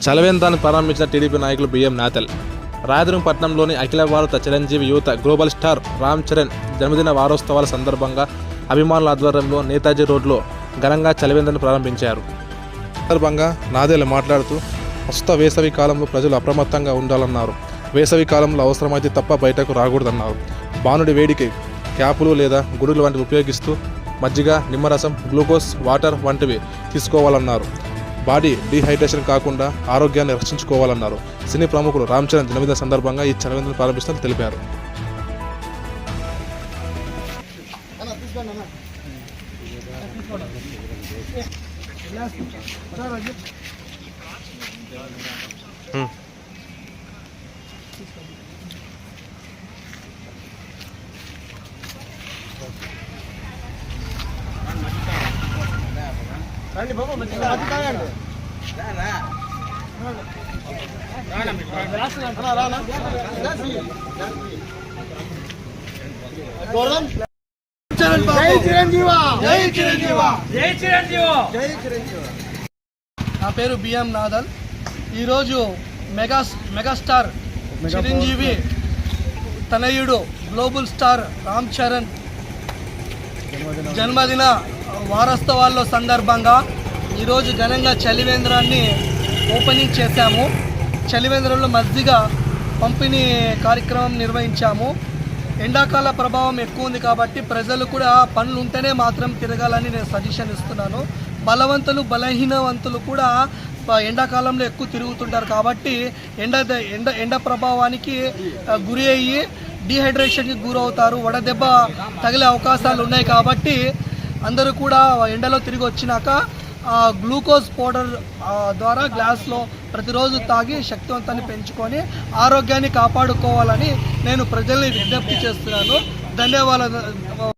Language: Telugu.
చలవేంద్రాన్ని ప్రారంభించిన టీడీపీ నాయకులు బిఎం నాతల్. రాయదుర్గపట్నంలోని అఖిల భారత చిరంజీవి యువత గ్లోబల్ స్టార్ రామ్ చరణ్ జన్మదిన వారోత్సవాల సందర్భంగా అభిమానుల ఆధ్వర్యంలో నేతాజీ రోడ్లో ఘనంగా చలవేంద్రాన్ని ప్రారంభించారు. సందర్భంగా నాదెల్ మాట్లాడుతూ ప్రస్తుత వేసవి కాలంలో ప్రజలు అప్రమత్తంగా ఉండాలన్నారు. వేసవి కాలంలో అవసరమైతే తప్ప బయటకు రాకూడదన్నారు. బాణుడి వేడికి క్యాపులు లేదా గుడులు వంటివి ఉపయోగిస్తూ మజ్జిగ, నిమ్మరసం, గ్లూకోజ్ వాటర్ వంటివి తీసుకోవాలన్నారు. బాడీ డీహైడ్రేషన్ కాకుండా ఆరోగ్యాన్ని రక్షించుకోవాలన్నారు. సినీ ప్రముఖులు రామ్ చరణ్ జన్మదిన సందర్భంగా ఈ చలవేంద్రాన్ని ప్రారంభిస్తున్నట్లు తెలిపారు. రండి బాబు మధ్య తాగండి. నా పేరు బిఎం నాదల్. ఈరోజు మెగాస్టార్ చిరంజీవి తనయుడు గ్లోబల్ స్టార్ రామ్ చరణ్ జన్మదిన వారోత్సవాల్లో సందర్భంగా ఈరోజు ఘనంగా చలివేంద్రాన్ని ఓపెనింగ్ చేశాము. చలివేంద్రంలో మజ్జిగ పంపిణీ కార్యక్రమం నిర్వహించాము. ఎండాకాల ప్రభావం ఎక్కువ ఉంది కాబట్టి ప్రజలు కూడా పనులు ఉంటేనే మాత్రం తిరగాలని నేను సజెషన్ ఇస్తున్నాను. బలవంతులు బలహీనవంతులు కూడా ఎండాకాలంలో ఎక్కువ తిరుగుతుంటారు కాబట్టి ఎండ ప్రభావానికి గురి అయ్యి డీహైడ్రేషన్కి గురవుతారు. వడదెబ్బ తగిలే అవకాశాలు ఉన్నాయి కాబట్టి అందరూ కూడా ఎండలో తిరిగి వచ్చినాక గ్లూకోజ్ పౌడర్ ద్వారా గ్లాస్లో ప్రతిరోజు తాగి శక్తివంతాన్ని పెంచుకొని ఆరోగ్యాన్ని కాపాడుకోవాలని నేను ప్రజల్ని విజ్ఞప్తి చేస్తున్నాను. ధన్యవాదాలు.